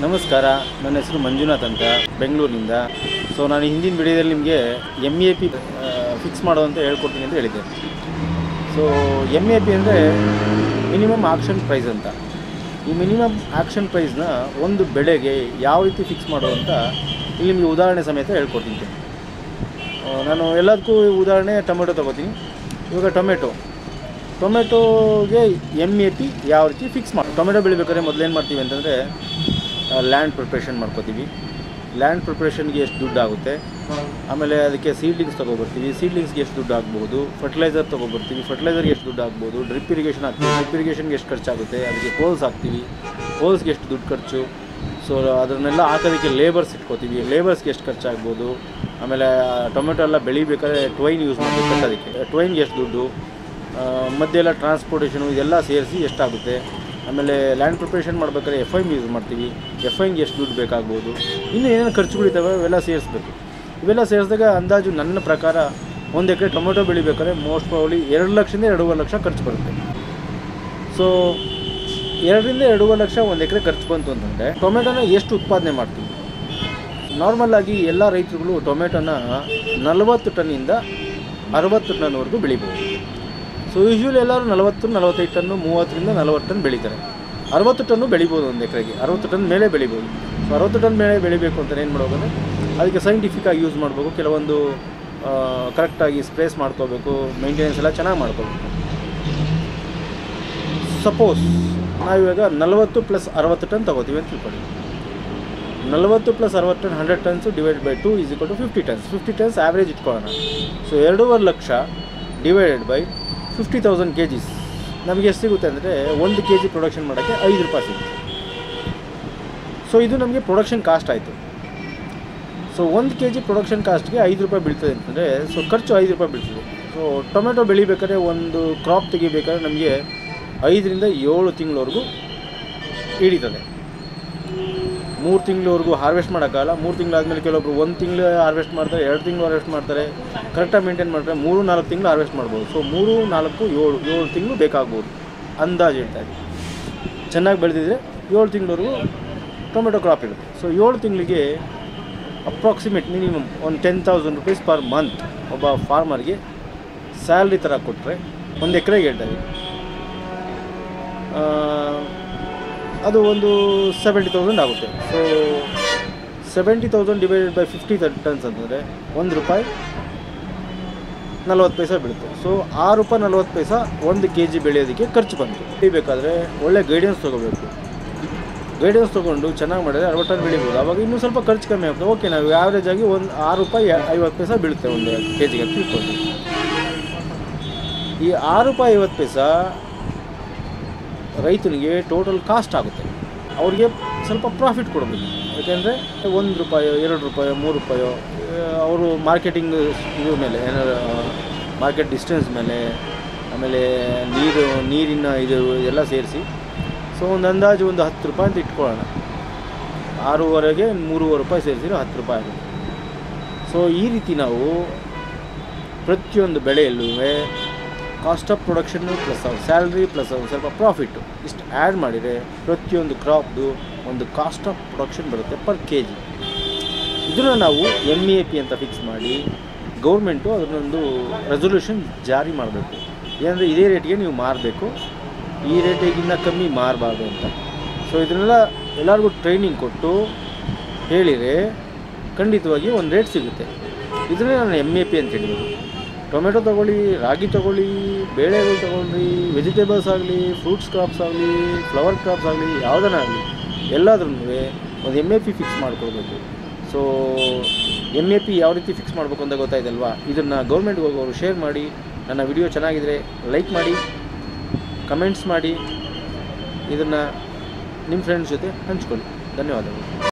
ನಮಸ್ಕಾರ, ನನ್ನ ಹೆಸರು ಮಂಜುನಾಥ್ ಅಂತ, ಬೆಂಗಳೂರಿನಿಂದ. ಸೊ ನಾನು ಹಿಂದಿನ ವಿಡಿಯೋದಲ್ಲಿ ನಿಮಗೆ MEAP ಫಿಕ್ಸ್ ಮಾಡೋದಂತ ಹೇಳ್ಕೊಡ್ತೀನಿ ಅಂತ ಹೇಳಿದ್ದೆ. ಸೊ MEAP ಅಂದರೆ ಮಿನಿಮಮ್ ಆಕ್ಷನ್ ಪ್ರೈಸ್ ಅಂತ. ಈ ಮಿನಿಮಮ್ ಆಕ್ಷನ್ ಪ್ರೈಸ್ನ ಒಂದು ಬೆಳೆಗೆ ಯಾವ ರೀತಿ ಫಿಕ್ಸ್ ಮಾಡೋದಂತ ಇಲ್ಲಿ ನಿಮಗೆ ಉದಾಹರಣೆ ಸಮೇತ ಹೇಳ್ಕೊಡ್ತೀನಿ. ನಾನು ಎಲ್ಲದಕ್ಕೂ ಉದಾಹರಣೆ ಟೊಮೆಟೊ ತೊಗೋತೀನಿ. ಇವಾಗ ಟೊಮೆಟೋಗೆ MEAP ಯಾವ ರೀತಿ ಫಿಕ್ಸ್ ಮಾಡಿ. ಟೊಮೆಟೊ ಬೆಳಿಬೇಕಾದ್ರೆ ಮೊದಲೇನು ಮಾಡ್ತೀವಿ ಅಂತಂದರೆ ಲ್ಯಾಂಡ್ ಪ್ರಿಪ್ರೇಷನ್ ಮಾಡ್ಕೋತೀವಿ. ಲ್ಯಾಂಡ್ ಪ್ರಿಪ್ರೇಷನ್ಗೆ ಎಷ್ಟು ದುಡ್ಡು ಆಗುತ್ತೆ, ಆಮೇಲೆ ಅದಕ್ಕೆ ಸೀಡ್ಲಿಂಗ್ಸ್ ತೊಗೊಬರ್ತೀವಿ, ಸೀಡ್ಲಿಂಗ್ಸ್ಗೆ ಎಷ್ಟು ದುಡ್ಡು ಆಗ್ಬೋದು, ಫರ್ಟಿಲೈಸರ್ ತೊಗೊಬರ್ತೀವಿ, ಫರ್ಟಿಲೈಸರ್ಗೆ ಎಷ್ಟು ದುಡ್ಡು ಆಗ್ಬೋದು, ಡ್ರಿಪ್ ಇರಿಗೇಷನ್ ಹಾಕ್ತೀವಿ, ಡ್ರಿಪ್ ಇರಿಗೇಷನ್ಗೆ ಎಷ್ಟು ಖರ್ಚಾಗುತ್ತೆ, ಅದಕ್ಕೆ ಹೋಲ್ಸ್ ಹಾಕ್ತೀವಿ, ಹೋಲ್ಸ್ಗೆ ಎಷ್ಟು ದುಡ್ಡು ಖರ್ಚು. ಸೊ ಅದನ್ನೆಲ್ಲ ಹಾಕೋದಕ್ಕೆ ಲೇಬರ್ಸ್ ಇಟ್ಕೋತೀವಿ, ಲೇಬರ್ಸ್ಗೆ ಎಷ್ಟು ಖರ್ಚಾಗ್ಬೋದು. ಆಮೇಲೆ ಟೊಮೆಟೊ ಎಲ್ಲ ಬೆಳಿಬೇಕಾದ್ರೆ ಟ್ವೈನ್ ಯೂಸ್ ಮಾಡಬೇಕು, ಅದಕ್ಕೆ ಟ್ವೈನ್ಗೆ ಎಷ್ಟು ದುಡ್ಡು, ಮಧ್ಯೆ ಎಲ್ಲ ಟ್ರಾನ್ಸ್ಪೋರ್ಟೇಷನು ಇದೆಲ್ಲ ಸೇರಿಸಿ ಎಷ್ಟಾಗುತ್ತೆ. ಆಮೇಲೆ ಲ್ಯಾಂಡ್ ಪ್ರಿಪ್ರೇಷನ್ ಮಾಡ್ಬೇಕಾದ್ರೆ FIM ಯೂಸ್ ಮಾಡ್ತೀವಿ, FIMಗೆ ಎಷ್ಟು ದುಡ್ಡು ಬೇಕಾಗ್ಬೋದು, ಇನ್ನೂ ಏನೇನು ಖರ್ಚುಗಳಿದ್ದಾವೆ ಅವೆಲ್ಲ ಸೇರಿಸ್ಬೇಕು. ಇವೆಲ್ಲ ಸೇರಿಸಿದಾಗ ಅಂದಾಜು ನನ್ನ ಪ್ರಕಾರ 1 ಎಕರೆ ಟೊಮೆಟೊ ಬೆಳಿಬೇಕಾದ್ರೆ ಮೋಸ್ಟ್ ಪ್ರಾಬಬ್ಲಿ 2 ಲಕ್ಷದಿಂದ 2.5 ಲಕ್ಷ ಖರ್ಚು ಬರುತ್ತೆ. ಸೊ 2 ರಿಂದ 2.5 ಲಕ್ಷ 1 ಎಕರೆ ಖರ್ಚು ಬಂತು ಅಂತಂದರೆ ಟೊಮೆಟೊನ ಎಷ್ಟು ಉತ್ಪಾದನೆ ಮಾಡ್ತೀವಿ. ನಾರ್ಮಲಾಗಿ ಎಲ್ಲ ರೈತರುಗಳು ಟೊಮೆಟೊನ 40 ಟನ್ನಿಂದ 60 ಟನ್ವರೆಗೂ ಬೆಳಿಬೋದು. ಸೊ ಯೂಶ್ವಲಿ ಎಲ್ಲರೂ 40-45 ಟನ್ನು, 30 ರಿಂದ 40 ಟನ್ ಬೆಳೀತಾರೆ. 60 ಟನ್ನು ಬೆಳಿಬೋದು ಒಂದು ಎಕರೆಗೆ, 60 ಟನ್ ಮೇಲೆ ಬೆಳಿಬೋದು. ಸೊ 60 ಟನ್ ಮೇಲೆ ಬೆಳಿಬೇಕು ಅಂತ ಏನು ಮಾಡಬೇಕಂದ್ರೆ ಅದಕ್ಕೆ ಸೈಂಟಿಫಿಕ್ಕಾಗಿ ಯೂಸ್ ಮಾಡಬೇಕು. ಕೆಲವೊಂದು ಕರೆಕ್ಟಾಗಿ ಸ್ಪ್ರೇಸ್ ಮಾಡ್ಕೋಬೇಕು, ಮೇಂಟೆನೆನ್ಸ್ ಎಲ್ಲ ಚೆನ್ನಾಗಿ ಮಾಡ್ಕೋಬೇಕು. ಸಪೋಸ್ ನಾವಿವಾಗ 40 + 60 ಟನ್ ತೊಗೋತೀವಿ ಅಂತ ತಿಳ್ಕೊಳ್ಳಿ. 40 + 60 ton 100 tons divide by 2 = 50 tons. 50 tons average ಇಟ್ಕೊಳ್ಳೋಣ. So 2.5 lakh divided by 50,000 kgs ನಮಗೆ ಎಷ್ಟು ಸಿಗುತ್ತೆ ಅಂದರೆ 1 kg ಪ್ರೊಡಕ್ಷನ್ ಮಾಡೋಕ್ಕೆ 5 ರೂಪಾಯಿ ಸಿಗುತ್ತೆ. ಸೊ ಇದು ನಮಗೆ ಪ್ರೊಡಕ್ಷನ್ ಕಾಸ್ಟ್ ಆಯಿತು. ಸೊ 1 kg ಪ್ರೊಡಕ್ಷನ್ ಕಾಸ್ಟ್ಗೆ 5 ರೂಪಾಯಿ ಬೀಳ್ತದೆ ಅಂತಂದರೆ ಸೊ ಖರ್ಚು 5 ರೂಪಾಯಿ ಬೀಳ್ತದೆ. ಸೊ ಟೊಮೆಟೊ ಬೆಳಿಬೇಕಾದ್ರೆ ಒಂದು ಕ್ರಾಪ್ ತೆಗಿಬೇಕಾದ್ರೆ ನಮಗೆ 5 ರಿಂದ 7 ತಿಂಗಳವರೆಗೂ ಹಿಡಿತದೆ. 3 ತಿಂಗಳವರೆಗೂ ಹಾರ್ವೆಸ್ಟ್ ಮಾಡೋಕ್ಕಾಗಲ್ಲ. 3 ತಿಂಗಳಾದಮೇಲೆ ಕೆಲವೊಬ್ರು 1 ತಿಂಗಳು ಹಾರ್ವೆಸ್ಟ್ ಮಾಡ್ತಾರೆ, 2 ತಿಂಗಳು ಹಾರ್ವೆಸ್ಟ್ ಮಾಡ್ತಾರೆ. ಕರೆಕ್ಟಾಗಿ ಮೇಂಟೈನ್ ಮಾಡಿದ್ರೆ 3-4 ತಿಂಗಳು ಹಾರ್ವೆಸ್ಟ್ ಮಾಡ್ಬೋದು. ಸೊ 3-4-7 ತಿಂಗಳು ಬೇಕಾಗ್ಬೋದು ಅಂದಾಜು ಹೇಳ್ತಾ ಇದ್ದೀವಿ. ಚೆನ್ನಾಗಿ ಬೆಳೆದಿದ್ರೆ 7 ತಿಂಗಳವರೆಗೂ ಟೊಮೆಟೊ ಕ್ರಾಪ್ ಇರುತ್ತೆ. ಸೊ 7 ತಿಂಗಳಿಗೆ ಅಪ್ರಾಕ್ಸಿಮೇಟ್ ಮಿನಿಮಮ್ ಒಂದು 10,000 ರೂಪೀಸ್ ಪರ್ ಮಂತ್ ಒಬ್ಬ ಫಾರ್ಮರ್ಗೆ ಸ್ಯಾಲ್ರಿ ಥರ ಕೊಟ್ಟರೆ 1 ಎಕರೆಗೆ ಹೇಳ್ತಾ ಇದ್ದೀವಿ. ಅದು ಒಂದು 70,000 ಆಗುತ್ತೆ. ಸೊ 70,000 ಡಿವೈಡೆಡ್ ಬೈ 50 ಟನ್ಸ್ ಅಂತಂದರೆ ₹1 40 ಪೈಸೆ ಬೀಳುತ್ತೆ. ಸೊ ₹6.40 1 kg ಬೆಳೆಯೋದಕ್ಕೆ ಖರ್ಚು ಬಂತು. ಬೆಳಿಬೇಕಾದ್ರೆ ಒಳ್ಳೆ ಗೈಡೆನ್ಸ್ ತೊಗೋಬೇಕು. ಗೈಡೆನ್ಸ್ ತೊಗೊಂಡು ಚೆನ್ನಾಗಿ ಮಾಡಿದ್ರೆ 60 ಟನ್ ಬೆಳಿಬೋದು. ಆವಾಗ ಇನ್ನೂ ಸ್ವಲ್ಪ ಖರ್ಚು ಕಮ್ಮಿ ಆಗ್ತದೆ. ಓಕೆ, ನಾವು ಆ್ಯಾವ್ರೇಜಾಗಿ ಒಂದು ₹6.50 ಬೀಳುತ್ತೆ 1 kg ಅಂತ ತಿಳ್ಕೊಂಡು. ಈ ₹6.50 ರೈತನಿಗೆ ಟೋಟಲ್ ಕಾಸ್ಟ್ ಆಗುತ್ತೆ. ಅವ್ರಿಗೆ ಸ್ವಲ್ಪ ಪ್ರಾಫಿಟ್ ಕೊಡಬೇಕು. ಯಾಕೆಂದರೆ ₹1 ₹2 ₹3 ಅವರು ಮಾರ್ಕೆಟಿಂಗ್ ಇದ್ರ ಮೇಲೆ ಏನಾದ್ರು ಮಾರ್ಕೆಟ್ ಡಿಸ್ಟೆನ್ಸ್ ಮೇಲೆ, ಆಮೇಲೆ ನೀರಿನ ಇದೆಲ್ಲ ಸೇರಿಸಿ ಸೊ ಒಂದು ಅಂದಾಜು ಒಂದು ₹10 ಅಂತ ಇಟ್ಕೊಳ್ಳೋಣ. 6ವರೆಗೆ ₹3.5 ಸೇರಿಸಿದ್ರೆ ₹10 ಆಗುತ್ತೆ. ಸೊ ಈ ರೀತಿ ನಾವು ಪ್ರತಿಯೊಂದು ಬೆಳೆಯಲ್ಲೂ ಕಾಸ್ಟ್ ಆಫ್ ಪ್ರೊಡಕ್ಷನ್ನು ಪ್ಲಸ್ ಅವ್ರ ಸ್ಯಾಲ್ರಿ ಪ್ಲಸ್ ಅವ್ರು ಸ್ವಲ್ಪ ಪ್ರಾಫಿಟ್ಟು ಇಷ್ಟು ಆ್ಯಡ್ ಮಾಡಿದರೆ ಪ್ರತಿಯೊಂದು ಕ್ರಾಪ್ದು ಒಂದು ಕಾಸ್ಟ್ ಆಫ್ ಪ್ರೊಡಕ್ಷನ್ ಬರುತ್ತೆ ಪರ್ kg. ಇದನ್ನು ನಾವು MEAP ಅಂತ ಫಿಕ್ಸ್ ಮಾಡಿ ಗೌರ್ಮೆಂಟು ಅದನ್ನೊಂದು ರೆಸೊಲ್ಯೂಷನ್ ಜಾರಿ ಮಾಡಬೇಕು. ಏನಂದರೆ ಇದೇ ರೇಟ್ಗೆ ನೀವು ಮಾರಬೇಕು, ಈ ರೇಟಿಗಿನ್ನ ಕಮ್ಮಿ ಮಾರಬಾರ್ದು ಅಂತ. ಸೊ ಇದನ್ನೆಲ್ಲ ಎಲ್ಲರಿಗೂ ಟ್ರೈನಿಂಗ್ ಕೊಟ್ಟು ಹೇಳಿದರೆ ಖಂಡಿತವಾಗಿ ಒಂದು ರೇಟ್ ಸಿಗುತ್ತೆ. ಇದನ್ನೇ ನಾನು MEAP ಅಂತ ಹೇಳಿರೋದು. ಟೊಮೆಟೊ ತೊಗೊಳ್ಳಿ, ರಾಗಿ ತೊಗೊಳ್ಳಿ, ಬೇಳೆಗಳು ತೊಗೊಳ್ಳಿ, ವೆಜಿಟೇಬಲ್ಸ್ ಆಗಲಿ, ಫ್ರೂಟ್ಸ್ ಕ್ರಾಪ್ಸ್ ಆಗಲಿ, ಫ್ಲವರ್ ಕ್ರಾಪ್ಸ್ ಆಗಲಿ, ಯಾವುದನ್ನಾಗಲಿ ಎಲ್ಲಾದ್ರೂ ಒಂದು MEAP ಫಿಕ್ಸ್ ಮಾಡ್ಕೊಳ್ಬೇಕು. ಸೊ MEAP ಯಾವ ರೀತಿ ಫಿಕ್ಸ್ ಮಾಡಬೇಕು ಅಂತ ಗೊತ್ತಾಯ್ತಲ್ವಾ? ಇದನ್ನು ಗೌರ್ಮೆಂಟ್ಗೆ ಹೋಗೋರು ಶೇರ್ ಮಾಡಿ. ನನ್ನ ವಿಡಿಯೋ ಚೆನ್ನಾಗಿದ್ದರೆ ಲೈಕ್ ಮಾಡಿ, ಕಮೆಂಟ್ಸ್ ಮಾಡಿ, ಇದನ್ನು ನಿಮ್ಮ ಫ್ರೆಂಡ್ಸ್ ಜೊತೆ ಹಂಚ್ಕೊಳ್ಳಿ. ಧನ್ಯವಾದಗಳು.